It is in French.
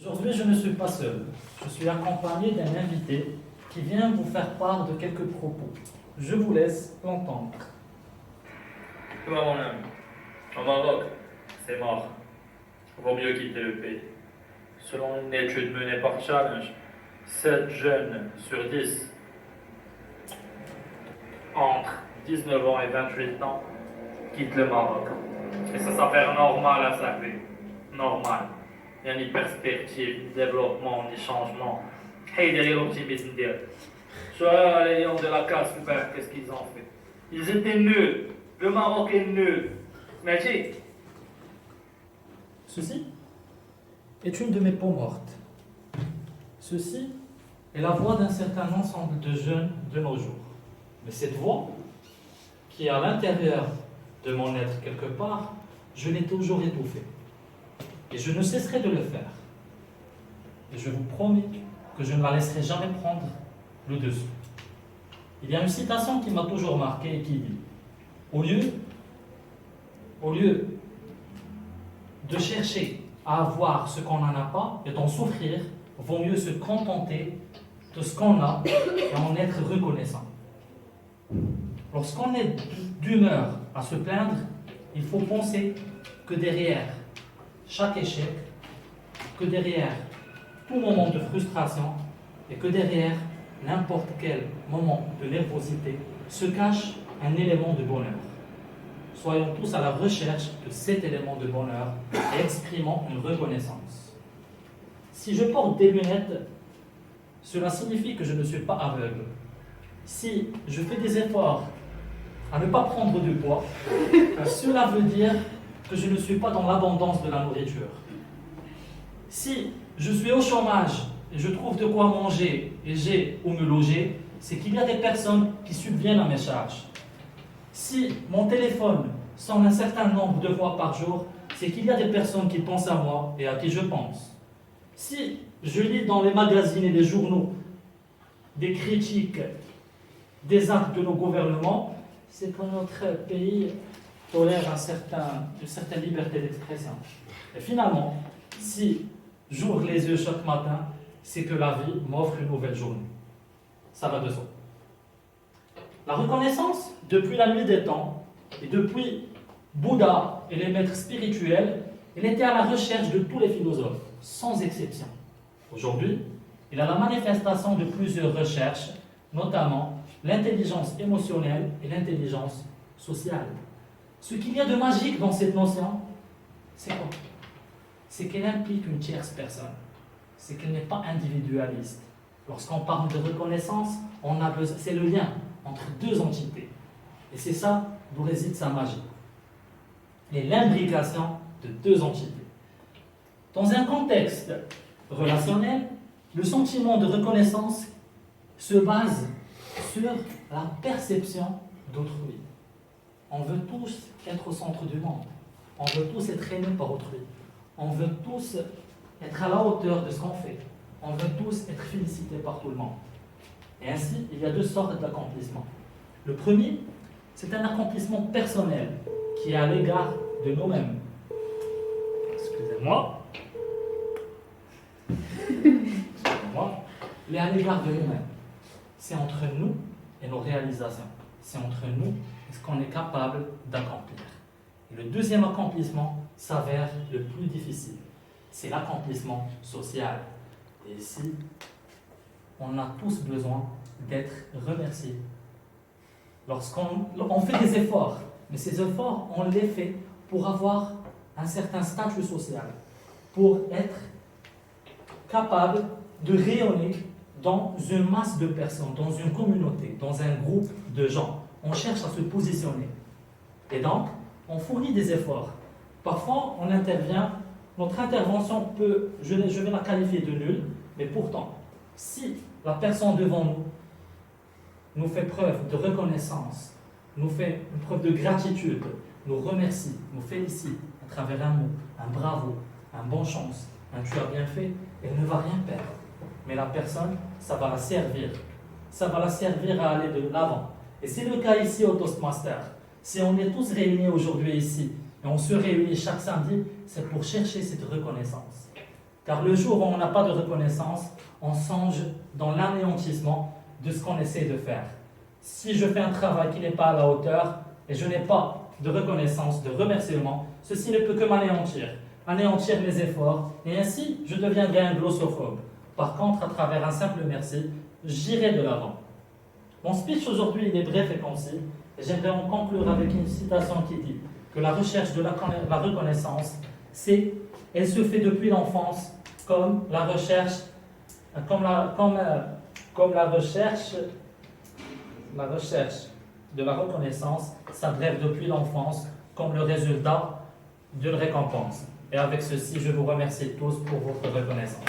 Aujourd'hui, je ne suis pas seul. Je suis accompagné d'un invité qui vient vous faire part de quelques propos. Je vous laisse l'entendre. Toi, mon ami, au Maroc, c'est mort. Vaut mieux quitter le pays. Selon une étude menée par Challenge, 7 jeunes sur 10 entre 19 ans et 28 ans quittent le Maroc. Et ça s'appelle normal à sa vie. Normal. Il n'y a ni perspective, ni développement, ni changement. Hey, derrière l'optimisme d'elle. Soit les lions de la casse, qu'est-ce qu'ils ont fait? Ils étaient nuls. Le Maroc est nul. Merci. Ceci est une de mes peaux mortes. Ceci est la voix d'un certain ensemble de jeunes de nos jours. Mais cette voix, qui est à l'intérieur de mon être quelque part, je l'ai toujours étouffée. Et je ne cesserai de le faire. Et je vous promets que je ne la laisserai jamais prendre le dessus. Il y a une citation qui m'a toujours marqué et qui dit au lieu de chercher à avoir ce qu'on n'en a pas et d'en souffrir, vaut mieux se contenter de ce qu'on a et en être reconnaissant. Lorsqu'on est d'humeur à se plaindre, il faut penser que derrière chaque échec, que derrière tout moment de frustration et que derrière n'importe quel moment de nervosité se cache un élément de bonheur. Soyons tous à la recherche de cet élément de bonheur et exprimons une reconnaissance. Si je porte des lunettes, cela signifie que je ne suis pas aveugle. Si je fais des efforts à ne pas prendre de poids, cela veut dire que je ne suis pas dans l'abondance de la nourriture. Si je suis au chômage et je trouve de quoi manger et j'ai où me loger, c'est qu'il y a des personnes qui subviennent à mes charges. Si mon téléphone sonne un certain nombre de fois par jour, c'est qu'il y a des personnes qui pensent à moi et à qui je pense. Si je lis dans les magazines et les journaux des critiques des actes de nos gouvernements, c'est que notre pays tolère une certaine liberté d'expression. Et finalement, si j'ouvre les yeux chaque matin, c'est que la vie m'offre une nouvelle journée. Ça va de soi. La reconnaissance, depuis la nuit des temps, et depuis Bouddha et les maîtres spirituels, elle était à la recherche de tous les philosophes, sans exception. Aujourd'hui, il y a la manifestation de plusieurs recherches, notamment l'intelligence émotionnelle et l'intelligence sociale. Ce qu'il y a de magique dans cette notion, c'est quoi? C'est qu'elle implique une tierce personne. C'est qu'elle n'est pas individualiste. Lorsqu'on parle de reconnaissance, c'est le lien entre deux entités. Et c'est ça d'où réside sa magie. Et l'imbrication de deux entités. Dans un contexte relationnel, le sentiment de reconnaissance se base sur la perception d'autrui. On veut tous être au centre du monde. On veut tous être aimés par autrui. On veut tous être à la hauteur de ce qu'on fait. On veut tous être félicités par tout le monde. Et ainsi, il y a deux sortes d'accomplissements. Le premier, c'est un accomplissement personnel qui est à l'égard de nous-mêmes. Excusez-moi. Excusez-moi. Il est à l'égard de nous-mêmes. C'est entre nous et nos réalisations. C'est entre nous et ce qu'on est capable d'accomplir. Et le deuxième accomplissement s'avère le plus difficile. C'est l'accomplissement social. Et ici, on a tous besoin d'être remerciés. Lorsqu'on fait des efforts, mais ces efforts, on les fait pour avoir un certain statut social, pour être capable de rayonner dans une masse de personnes, dans une communauté, dans un groupe de gens. On cherche à se positionner. Et donc, on fournit des efforts. Parfois, on intervient, notre intervention peut, je vais la qualifier de nulle, mais pourtant, si la personne devant nous fait preuve de reconnaissance, nous fait une preuve de gratitude, nous remercie, nous félicite à travers un mot, un bravo, un bonne chance, un tu as bien fait, elle ne va rien perdre. Mais la personne, ça va la servir. Ça va la servir à aller de l'avant. Et c'est le cas ici au Toastmaster. Si on est tous réunis aujourd'hui ici, et on se réunit chaque samedi, c'est pour chercher cette reconnaissance. Car le jour où on n'a pas de reconnaissance, on songe dans l'anéantissement de ce qu'on essaie de faire. Si je fais un travail qui n'est pas à la hauteur et je n'ai pas de reconnaissance, de remerciement, ceci ne peut que m'anéantir, anéantir mes efforts, et ainsi je deviendrai un glossophobe. Par contre, à travers un simple merci, j'irai de l'avant. Mon speech aujourd'hui il est bref et concis, et j'aimerais en conclure avec une citation qui dit que la recherche de la reconnaissance, elle se fait depuis l'enfance, comme la recherche de la reconnaissance s'abrève depuis l'enfance comme le résultat d'une récompense. Et avec ceci, je vous remercie tous pour votre reconnaissance.